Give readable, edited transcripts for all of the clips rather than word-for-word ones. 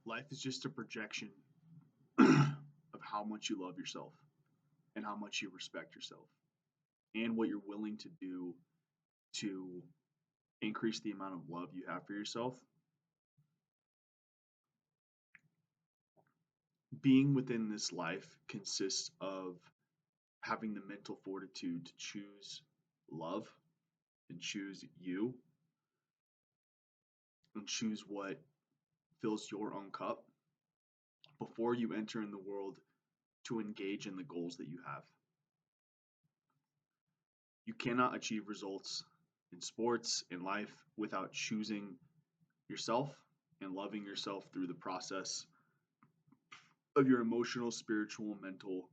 Life is just a projection of how much you love yourself and how much you respect yourself and what you're willing to do to increase the amount of love you have for yourself. Being within this life consists of having the mental fortitude to choose love and choose you and choose what fills your own cup before you enter in the world to engage in the goals that you have. You cannot achieve results in sports, in life, without choosing yourself and loving yourself through the process of your emotional, spiritual, mental,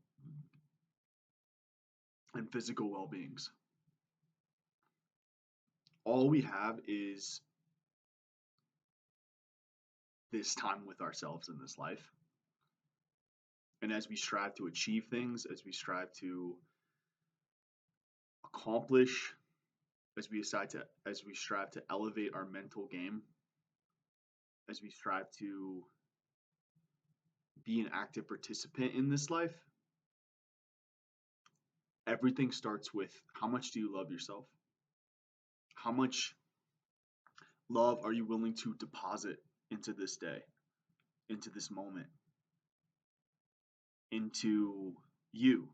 and physical well beings. All we have is this time with ourselves in this life. And as we strive to achieve things, as we strive to accomplish, as we strive to elevate our mental game, as we strive to be an active participant in this life, everything starts with how much do you love yourself? How much love are you willing to deposit into this day, into this moment, into you?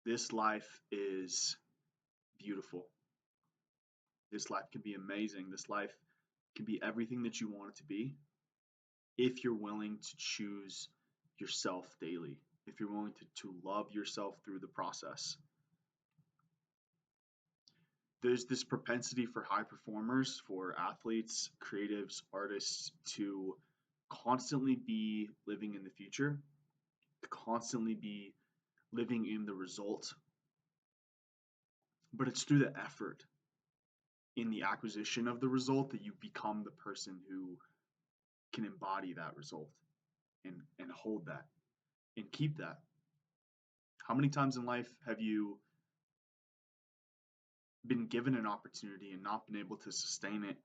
This life is beautiful. This life can be amazing. This life can be everything that you want it to be if you're willing to choose yourself daily, if you're willing to love yourself through the process. There's this propensity for high performers, for athletes, creatives, artists to constantly be living in the future, to constantly be living in the result. But it's through the effort in the acquisition of the result that you become the person who can embody that result and hold that and keep that. How many times in life have you been given an opportunity and not been able to sustain it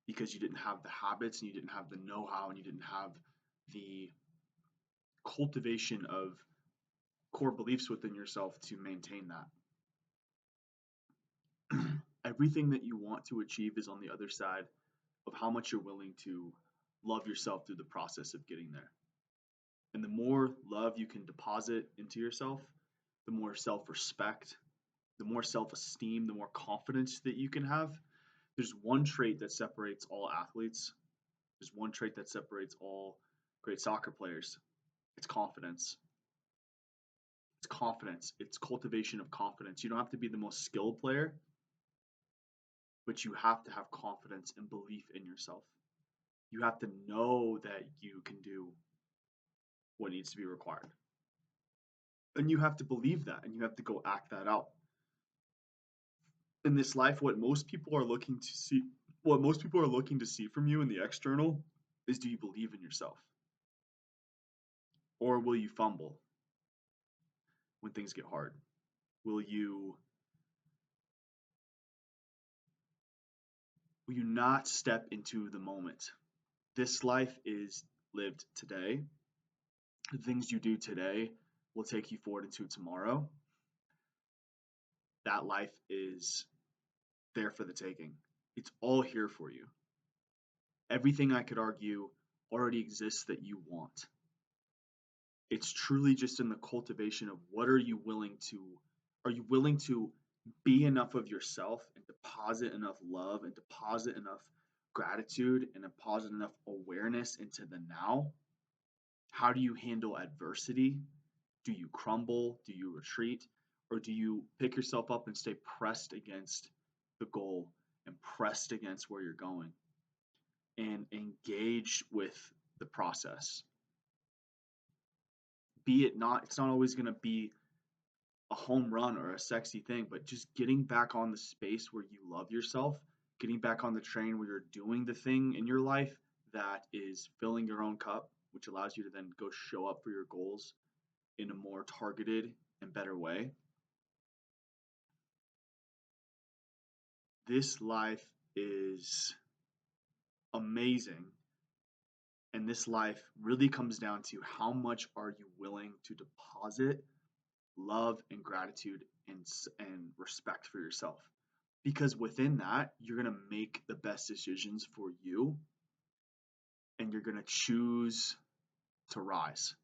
because you didn't have the habits and you didn't have the know-how and you didn't have the cultivation of core beliefs within yourself to maintain that? Everything that you want to achieve is on the other side of how much you're willing to love yourself through the process of getting there. And the more love you can deposit into yourself, the more self respect, the more self esteem, the more confidence that you can have. There's one trait that separates all athletes, there's one trait that separates all great soccer players. It's confidence. It's confidence. It's cultivation of confidence. You don't have to be the most skilled player, but you have to have confidence and belief in yourself. You have to know that you can do what needs to be required. And you have to believe that and you have to go act that out. In this life, what most people are looking to see from you in the external is, do you believe in yourself? Or will you fumble when things get hard? Will you not step into the moment? This life is lived today. The things you do today will take you forward into tomorrow. That life is there for the taking. It's all here for you. Everything, I could argue, already exists that you want. It's truly just in the cultivation of are you willing to be enough of yourself and deposit enough love and deposit enough gratitude and deposit enough awareness into the now? How do you handle adversity? Do you crumble? Do you retreat? Or do you pick yourself up and stay pressed against the goal and pressed against where you're going and engage with the process? It's not always going to be a home run or a sexy thing, but just getting back on the space where you love yourself, getting back on the train where you're doing the thing in your life that is filling your own cup, which allows you to then go show up for your goals in a more targeted and better way. This life is amazing And this life really comes down to how much are you willing to deposit love and gratitude and respect for yourself. Because within that, you're going to make the best decisions for you and you're going to choose to rise.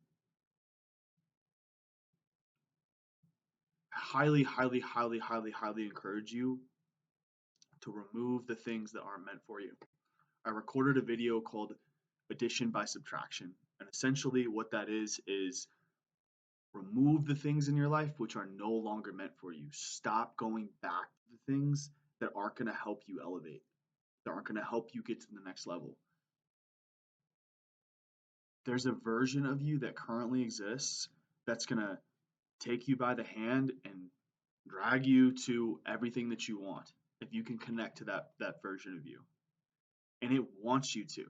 Highly, highly, highly, highly, highly encourage you to remove the things that aren't meant for you. I recorded a video called Addition by Subtraction. And essentially, what that is remove the things in your life which are no longer meant for you. Stop going back to the things that aren't going to help you elevate, that aren't going to help you get to the next level. There's a version of you that currently exists that's going to take you by the hand and drag you to everything that you want if you can connect to that version of you. And it wants you to.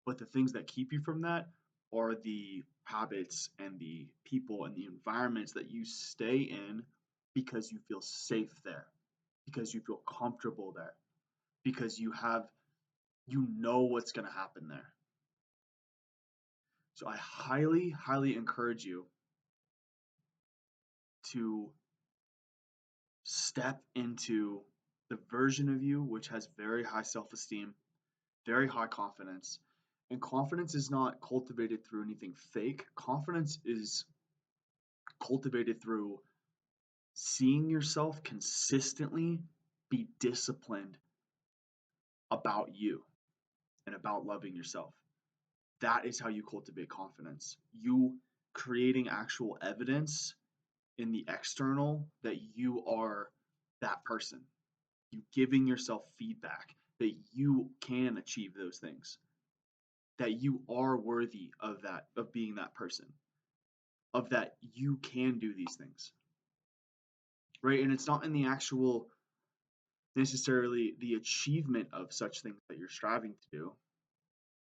But the things that keep you from that are the habits and the people and the environments that you stay in because you feel safe there, because you feel comfortable there, because you know what's going to happen there. So I highly, highly encourage you to step into the version of you which has very high self-esteem, very high confidence. And confidence is not cultivated through anything fake. Confidence is cultivated through seeing yourself consistently be disciplined about you and about loving yourself. That is how you cultivate confidence. You creating actual evidence in the external that you are that person. You giving yourself feedback that you can achieve those things, that you are worthy of that, of being that person, of that you can do these things. Right? And it's not in the actual necessarily the achievement of such things that you're striving to do,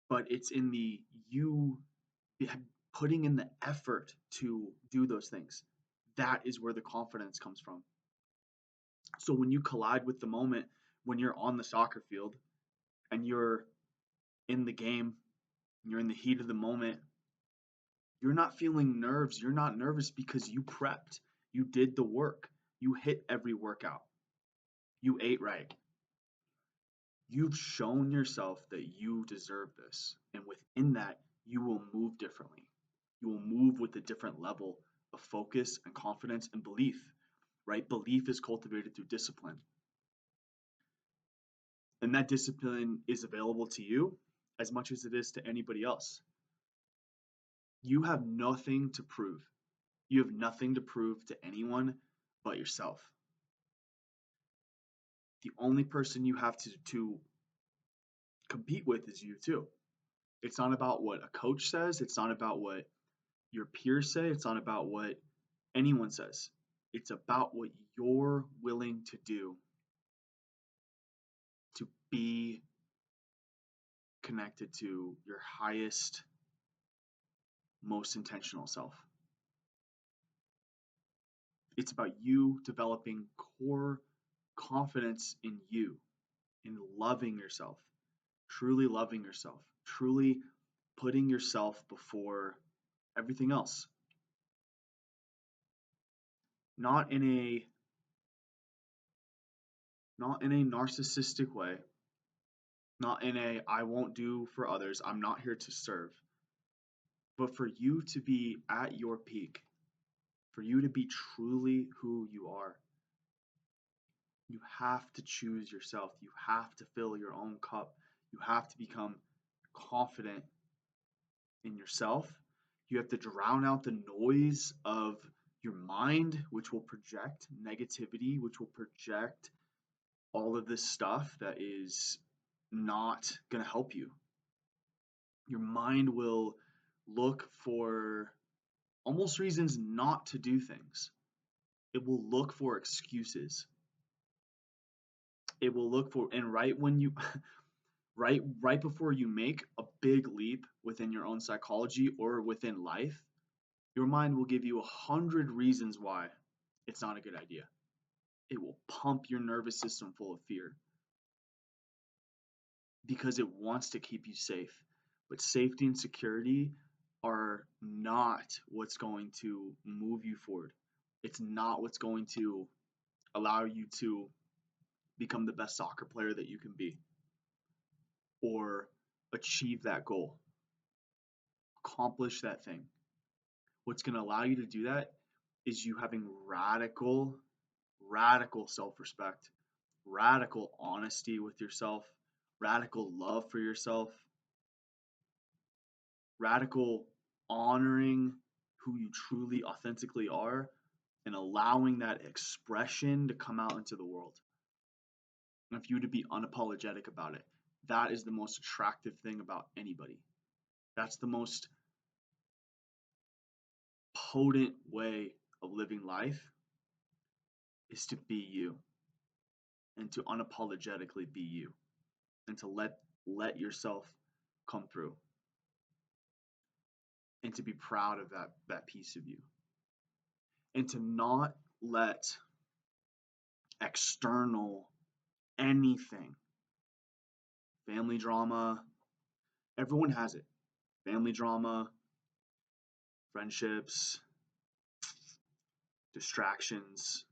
but it's in the you putting in the effort to do those things. That is where the confidence comes from. So when you collide with the moment, when you're on the soccer field and you're in the game, you're in the heat of the moment, you're not feeling nerves. You're not nervous because you prepped. You did the work. You hit every workout. You ate right. You've shown yourself that you deserve this. And within that, you will move differently. You will move with a different level of focus and confidence and belief, right? Belief is cultivated through discipline. And that discipline is available to you as much as it is to anybody else. You have nothing to prove. You have nothing to prove to anyone but yourself. The only person you have to compete with is you too. It's not about what a coach says. It's not about what your peers say. It's not about what anyone says. It's about what you're willing to do to be connected to your highest, most intentional self. It's about you developing core confidence in you, in loving yourself, truly putting yourself before everything else. Not in a narcissistic way, not in a I won't do for others, I'm not here to serve, but for you to be at your peak, for you to be truly who you are. You have to choose yourself. You have to fill your own cup. You have to become confident in yourself. You have to drown out the noise of your mind, which will project negativity, which will project all of this stuff that is not going to help you. Your mind will look for almost reasons not to do things. It will look for excuses. It will look for, and right when you right before you make a big leap within your own psychology or within life, your mind will give you 100 reasons why it's not a good idea. It will pump your nervous system full of fear because it wants to keep you safe. But safety and security are not what's going to move you forward. It's not what's going to allow you to become the best soccer player that you can be or achieve that goal, accomplish that thing. What's going to allow you to do that is you having radical self respect, radical honesty with yourself, radical love for yourself, radical honoring who you truly authentically are, and allowing that expression to come out into the world. And for you to be unapologetic about it. That is the most attractive thing about anybody. That's the most potent way of living life, is to be you and to unapologetically be you and to let yourself come through and to be proud of that piece of you and to not let external anything, family drama, everyone has it, family drama, friendships, distractions,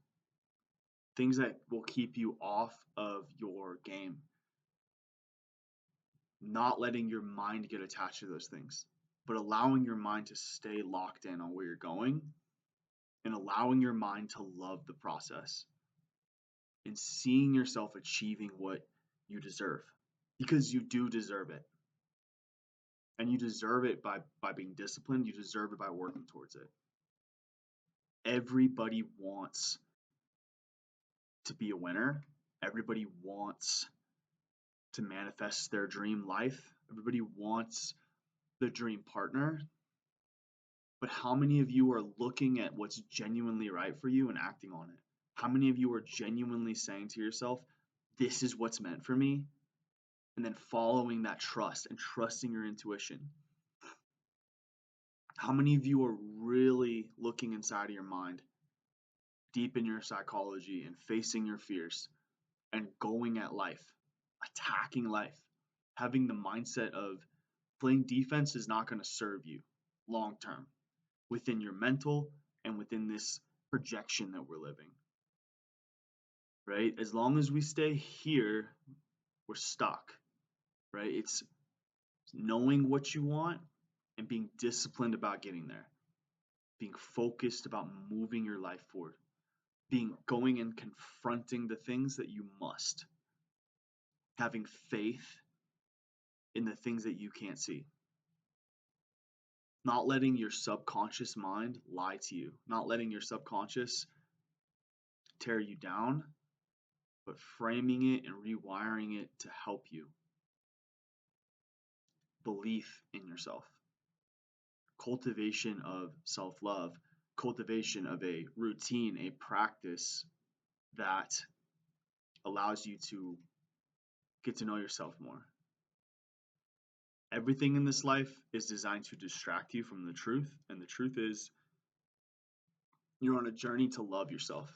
things that will keep you off of your game, not letting your mind get attached to those things, but allowing your mind to stay locked in on where you're going and allowing your mind to love the process and seeing yourself achieving what you deserve, because you do deserve it. And you deserve it by being disciplined. You deserve it by working towards it. Everybody wants to be a winner. Everybody wants to manifest their dream life. Everybody wants the dream partner. But how many of you are looking at what's genuinely right for you and acting on it? How many of you are genuinely saying to yourself, this is what's meant for me? And then following that trust and trusting your intuition. How many of you are really looking inside of your mind, deep in your psychology, and facing your fears and going at life, attacking life, having the mindset of playing defense is not going to serve you long term within your mental and within this projection that we're living, right? As long as we stay here, we're stuck, right? It's knowing what you want and being disciplined about getting there, being focused about moving your life forward, being going and confronting the things that you must, having faith in the things that you can't see, not letting your subconscious mind lie to you, not letting your subconscious tear you down, but framing it and rewiring it to help you. Belief in yourself, cultivation of self-love, cultivation of a routine, a practice that allows you to get to know yourself more. Everything in this life is designed to distract you from the truth, and the truth is you're on a journey to love yourself.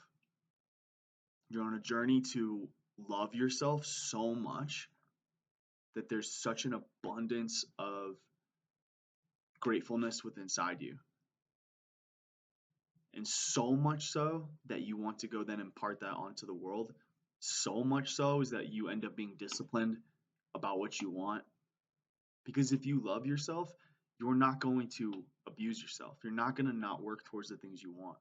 You're on a journey to love yourself so much that there's such an abundance of gratefulness within inside you. And so much so that you want to go then impart that onto the world. So much so is that you end up being disciplined about what you want. Because if you love yourself, you're not going to abuse yourself. You're not going to not work towards the things you want.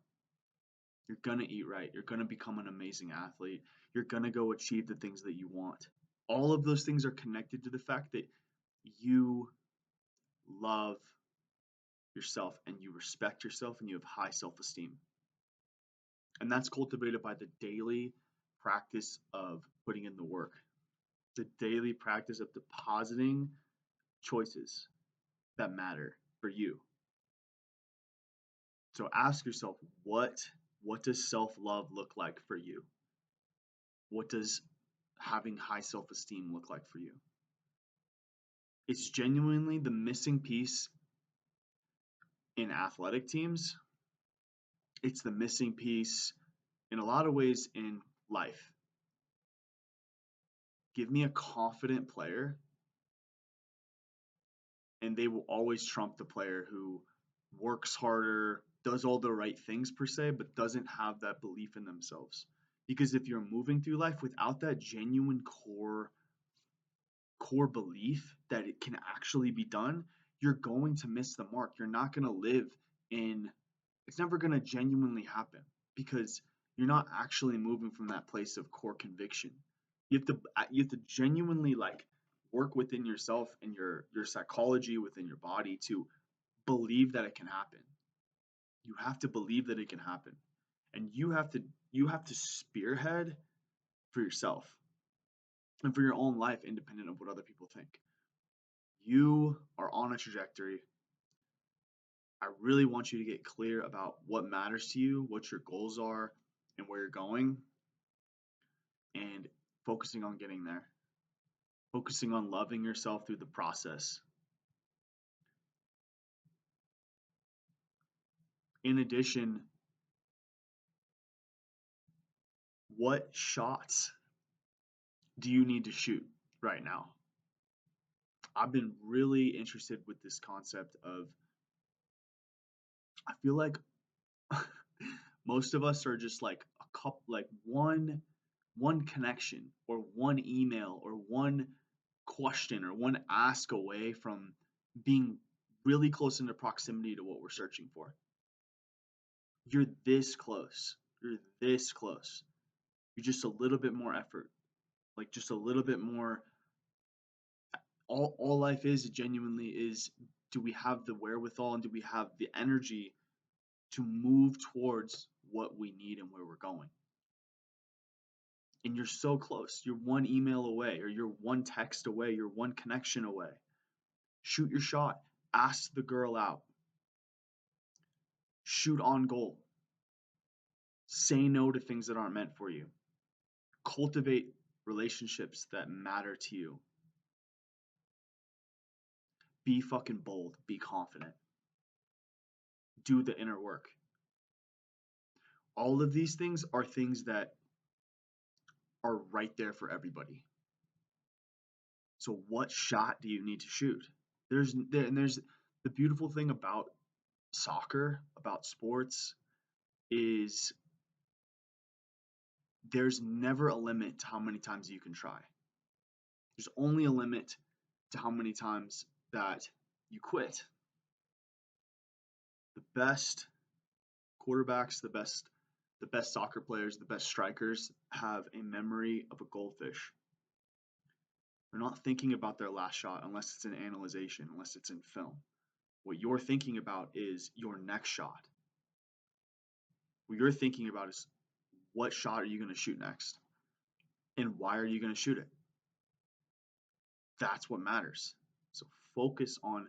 You're going to eat right. You're going to become an amazing athlete. You're going to go achieve the things that you want. All of those things are connected to the fact that you love yourself and you respect yourself and you have high self-esteem. And that's cultivated by the daily practice of putting in the work, the daily practice of depositing choices that matter for you. So ask yourself, what does self-love look like for you? What does having high self-esteem look like for you? It's genuinely the missing piece in athletic teams. It's the missing piece in a lot of ways in life. Give me a confident player and they will always trump the player who works harder, does all the right things per se, but doesn't have that belief in themselves. Because if you're moving through life without that genuine core belief that it can actually be done, you're going to miss the mark. You're not going to live in, it's never going to genuinely happen because you're not actually moving from that place of core conviction. You have to genuinely like work within yourself and your psychology within your body to believe that it can happen. You have to believe that it can happen. And you have to spearhead for yourself and for your own life independent of what other people think. You are on a trajectory. I really want you to get clear about what matters to you, what your goals are, and where you're going, and focusing on getting there. Focusing on loving yourself through the process. In addition, what shots do you need to shoot right now? I've been really interested with this concept of, I feel like most of us are just like a couple, like one connection or one email or one question or one ask away from being really close into proximity to what we're searching for. You're this close. You're this close. You're just a little bit more effort, like just a little bit more. All life is genuinely is, do we have the wherewithal and do we have the energy to move towards what we need and where we're going? And you're so close. You're one email away, or you're one text away, you're one connection away. Shoot your shot. Ask the girl out. Shoot on goal. Say no to things that aren't meant for you. Cultivate relationships that matter to you. Be fucking bold. Be confident. Do the inner work. All of these things are things that are right there for everybody. So what shot do you need to shoot? There's the beautiful thing about soccer, about sports, is there's never a limit to how many times you can try. There's only a limit to how many times that you quit. The best quarterbacks, the best soccer players, the best strikers have a memory of a goldfish. They're not thinking about their last shot unless it's in analyzation, unless it's in film. What you're thinking about is your next shot. What you're thinking about is, what shot are you going to shoot next? And why are you going to shoot it? That's what matters. So focus on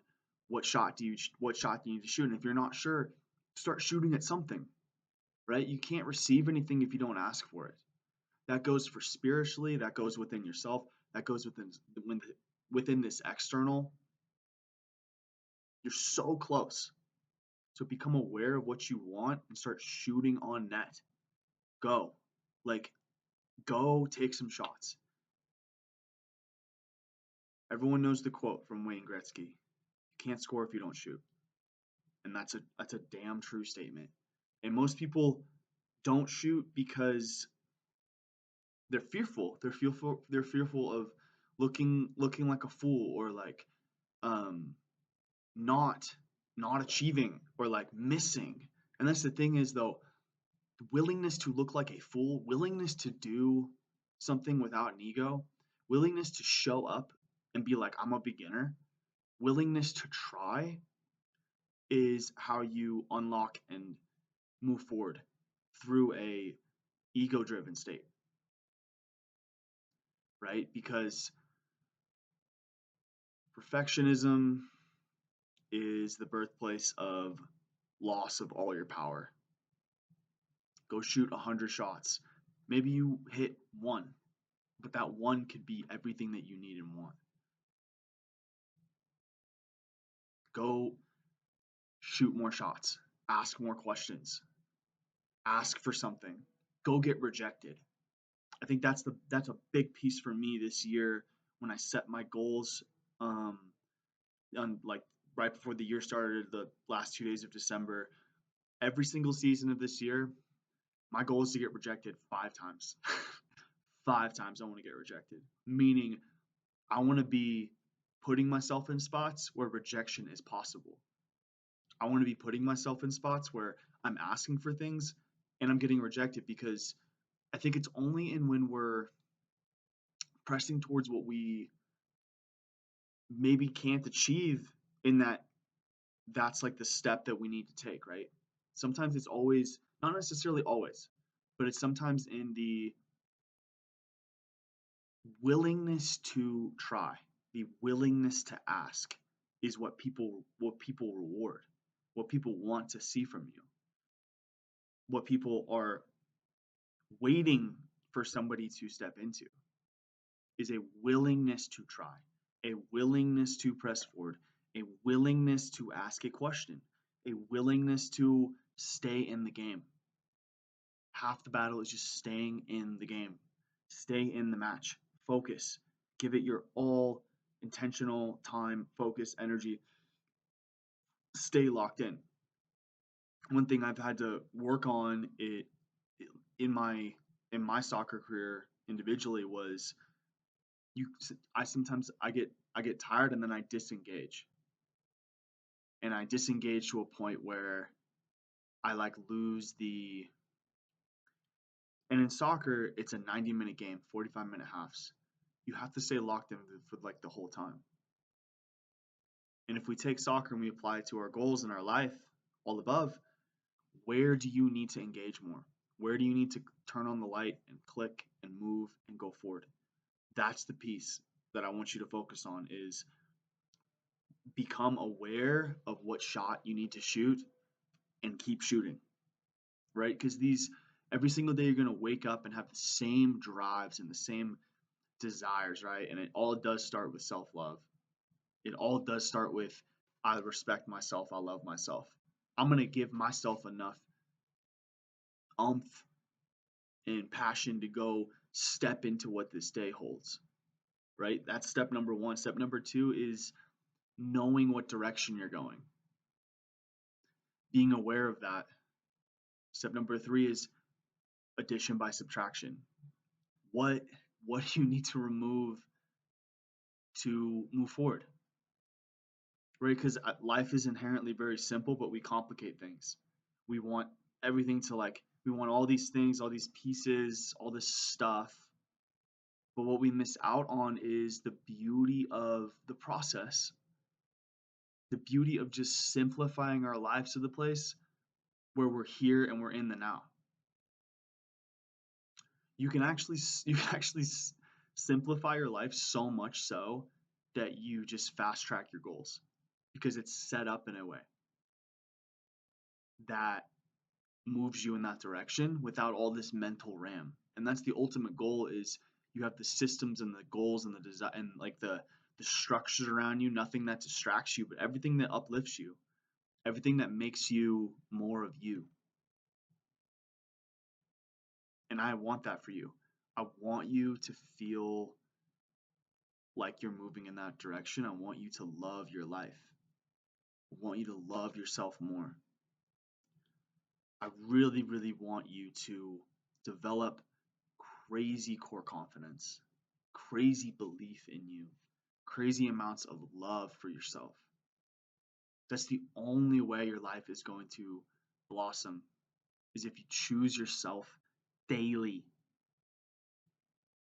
what shot do you need to shoot. And if you're not sure, start shooting at something. Right? You can't receive anything if you don't ask for it. That goes for spiritually, that goes within yourself, that goes within this external. You're so close. So become aware of what you want and start shooting on net. Go. Go take some shots. Everyone knows the quote from Wayne Gretzky. You can't score if you don't shoot. And that's a damn true statement. And most people don't shoot because they're fearful. They're fearful of looking like a fool, or like not achieving, or like missing. And that's the thing is, though, willingness to look like a fool, willingness to do something without an ego, willingness to show up and be like, I'm a beginner, willingness to try is how you unlock and move forward through a ego-driven state, right? Because perfectionism is the birthplace of loss of all your power. Go shoot 100 shots. Maybe you hit one, but that one could be everything that you need and want. Go shoot more shots. Ask more questions. Ask for something. Go get rejected. I think that's a big piece for me this year when I set my goals. on like right before the year started, the last 2 days of December. Every single season of this year, my goal is to get rejected 5 times. 5 times I want to get rejected, meaning I want to be putting myself in spots where rejection is possible. I want to be putting myself in spots where I'm asking for things and I'm getting rejected, because I think it's only in when we're pressing towards what we maybe can't achieve in that's like the step that we need to take, right? Sometimes it's always, not necessarily always, but it's sometimes in the willingness to try, the willingness to ask is what people reward, what people want to see from you, what people are waiting for somebody to step into is a willingness to try, a willingness to press forward, a willingness to ask a question, a willingness to stay in the game. Half the battle is just staying in the game, stay in the match, focus, give it your all, intentional time, focus, energy, stay locked in. One thing I've had to work on it in my soccer career individually was you I sometimes I get tired and then I disengage. And I disengage to a point where I like lose the and in soccer it's a 90-minute game, 45-minute halves. You have to stay locked in for like the whole time. And if we take soccer and we apply it to our goals in our life, all above, where do you need to engage more? Where do you need to turn on the light and click and move and go forward? That's the piece that I want you to focus on is become aware of what shot you need to shoot and keep shooting, right? Because every single day you're going to wake up and have the same drives and the same desires, right? And it all does start with self-love. It all does start with I respect myself, I love myself. I'm going to give myself enough umph and passion to go step into what this day holds, right? That's step number one. Step number two is knowing what direction you're going, being aware of that. Step number three is addition by subtraction. What do you need to remove to move forward, right? Because life is inherently very simple, but we complicate things. We want everything to we want all these things, all these pieces, all this stuff. But what we miss out on is the beauty of the process, the beauty of just simplifying our lives to the place where we're here and we're in the now. You can actually simplify your life so much so that you just fast track your goals because it's set up in a way that moves you in that direction without all this mental RAM. And that's the ultimate goal is you have the systems and the goals and the design and like the structures around you, nothing that distracts you, but everything that uplifts you, everything that makes you more of you. And I want that for you. I want you to feel like you're moving in that direction. I want you to love your life. I want you to love yourself more. I really, really want you to develop crazy core confidence, crazy belief in you, crazy amounts of love for yourself. That's the only way your life is going to blossom, is if you choose yourself daily.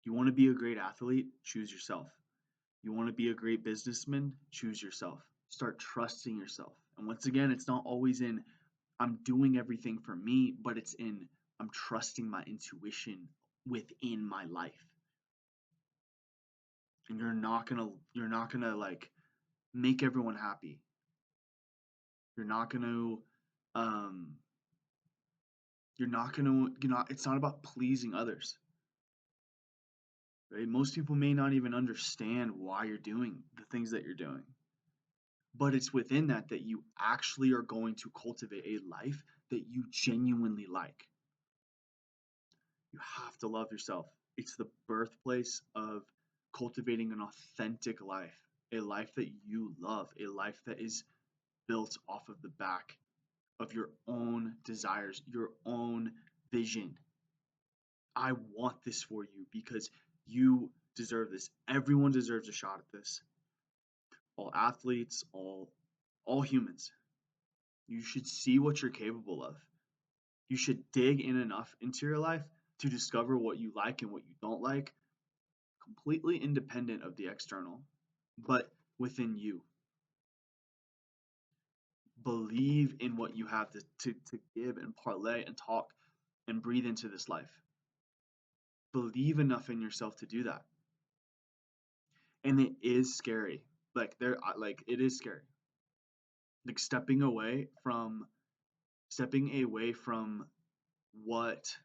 You want to be a great athlete? Choose yourself. You want to be a great businessman? Choose yourself. Start trusting yourself. And once again, it's not always in I'm doing everything for me, but it's in I'm trusting my intuition within my life. And you're not gonna like make everyone happy. You're not gonna um it's not about pleasing others. Right? Most people may not even understand why you're doing the things that you're doing. But it's within that you actually are going to cultivate a life that you genuinely like. You have to love yourself. It's the birthplace of cultivating an authentic life. a life that you love, a life that is built off of the back of your own desires, your own vision. I want this for you because you deserve this. Everyone deserves a shot at this. All athletes, all humans. You should see what you're capable of. You should dig in enough into your life to discover what you like and what you don't like, completely independent of the external, but within you. Believe in what you have to give and parlay and talk and breathe into this life. Believe enough in yourself to do that. And it is scary. Like it is scary. Like stepping away from what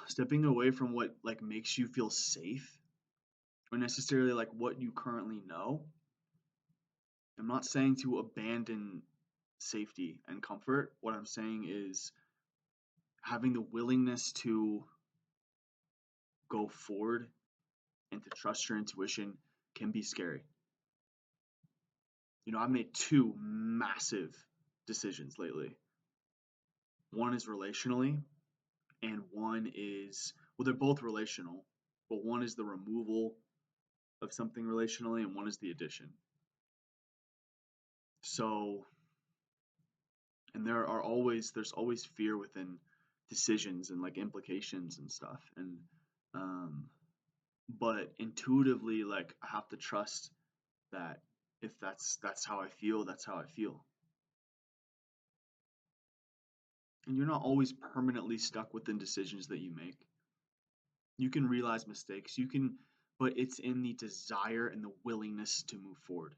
stepping away from what like makes you feel safe or necessarily like what you currently know. I'm not saying to abandon safety and comfort. What I'm saying is having the willingness to go forward and to trust your intuition can be scary. I've made two massive decisions lately. One is relationally, and one is, well, they're both relational, but one is the removal of something relationally, and one is the addition. So, and there's always fear within decisions and like implications and stuff. And, but intuitively, like I have to trust that if that's how I feel, that's how I feel. And you're not always permanently stuck within decisions that you make. You can realize mistakes, but it's in the desire and the willingness to move forward.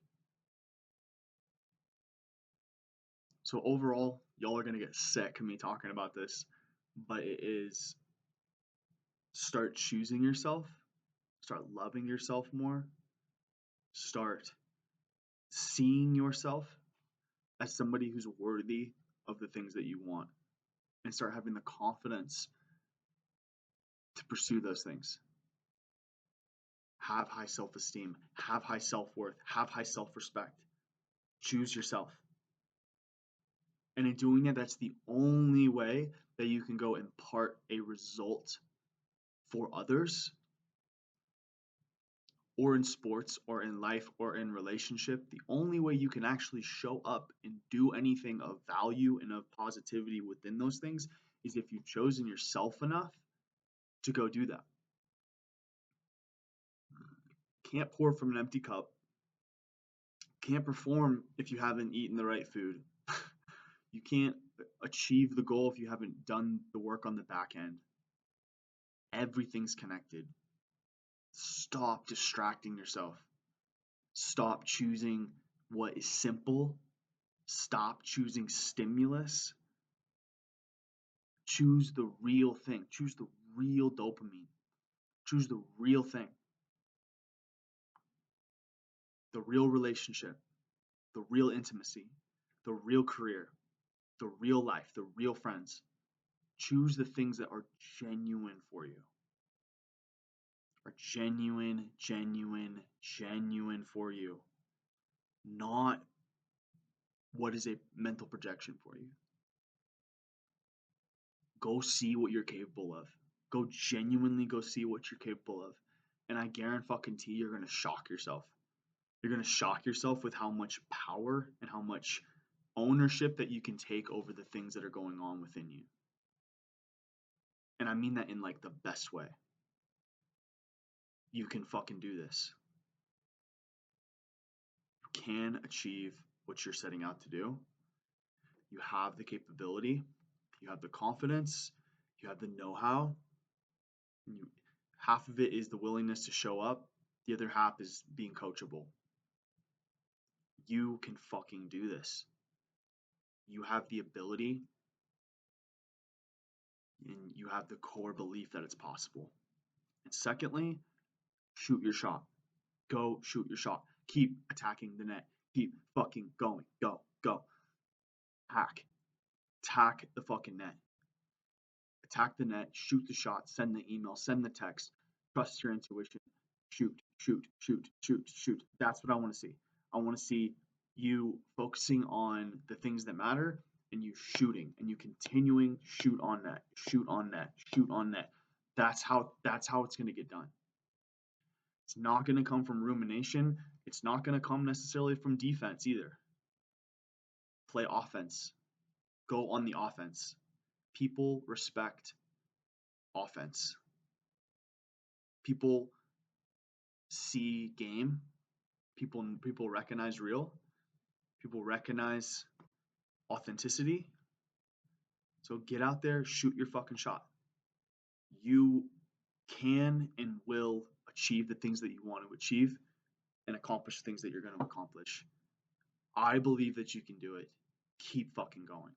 So overall, y'all are gonna get sick of me talking about this, but it is start choosing yourself, start loving yourself more, start seeing yourself as somebody who's worthy of the things that you want, and start having the confidence to pursue those things. Have high self esteem, have high self worth, have high self respect. Choose yourself. And in doing that, that's the only way that you can go impart a result for others, or in sports, or in life, or in relationship. The only way you can actually show up and do anything of value and of positivity within those things is if you've chosen yourself enough to go do that. Can't pour from an empty cup. Can't perform if you haven't eaten the right food. You can't achieve the goal if you haven't done the work on the back end. Everything's connected. Stop distracting yourself. Stop choosing what is simple. Stop choosing stimulus. Choose the real thing. Choose the real dopamine. Choose the real thing. The real relationship. The real intimacy. The real career. The real life. The real friends. Choose the things that are genuine for you. Are genuine for you. Not what is a mental projection for you. Go see what you're capable of. Go genuinely go see what you're capable of. And I guarantee you're gonna shock yourself. You're gonna shock yourself with how much power and how much ownership that you can take over the things that are going on within you. And I mean that in like the best way. You can fucking do this. You can achieve what you're setting out to do. You have the capability, you have the confidence, you have the know-how. Half of it is the willingness to show up, the other half is being coachable. You can fucking do this. You have the ability and you have the core belief that it's possible. And secondly, shoot your shot. Go shoot your shot. Keep attacking the net. Keep fucking going. Go. Attack the fucking net. Attack the net. Shoot the shot. Send the email. Send the text. Trust your intuition. Shoot. shoot, shoot, shoot, shoot. That's what I want to see. I want to see you focusing on the things that matter and you shooting and you continuing shoot on net, shoot on net, shoot on net. That's how it's going to get done. It's not going to come from rumination. It's not going to come necessarily from defense either. Play offense. Go on the offense. People respect offense. People see game. People recognize real. People recognize authenticity. So get out there, shoot your fucking shot. You can and will achieve the things that you want to achieve and accomplish things that you're going to accomplish. I believe that you can do it. Keep fucking going.